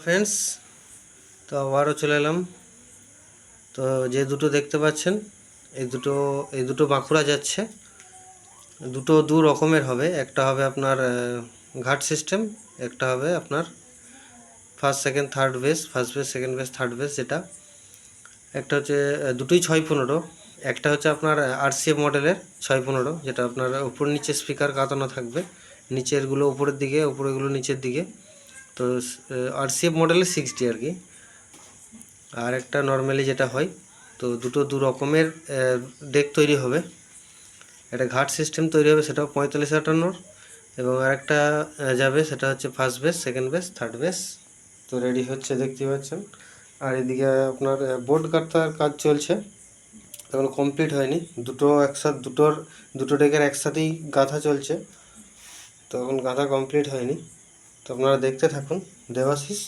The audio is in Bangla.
ফ্রেন্ডস, তো আবারও চলে এলাম। তো যে দুটো দেখতে পাচ্ছেন এই দুটো বাঁকুড়া যাচ্ছে। দুটো দু রকমের হবে, একটা হবে আপনার ঘাট সিস্টেম, একটা হবে আপনার first second third base, first base second base third base. যেটা একটা হচ্ছে দুটোই 6-15, একটা হচ্ছে আপনার RCF মডেলের 6-15, যেটা আপনার উপর নিচে স্পিকার কাটানো থাকবে, নিচেরগুলো উপরের দিকে, উপরেগুলো নিচের দিকে। তো RCF মডেলের 60 আর কি। আর একটা নর্মালি যেটা হয়। তো দুটো দু রকমের ডেক তৈরি হবে। একটা ঘাট সিস্টেম তৈরি হবে, সেটাও 45-58, এবং আরেকটা যাবে, সেটা হচ্ছে first base second base third base. তো রেডি হচ্ছে দেখতে পাচ্ছেন। আর এদিকে আপনার বোর্ড কাটার কাজ চলছে, তখন কমপ্লিট হয়নি। দুটো ডেকের একসাথেই গাঁথা চলছে, তখন গাঁথা কমপ্লিট হয়নি। তো আপনারা দেখতে থাকুন। দেবাশিস।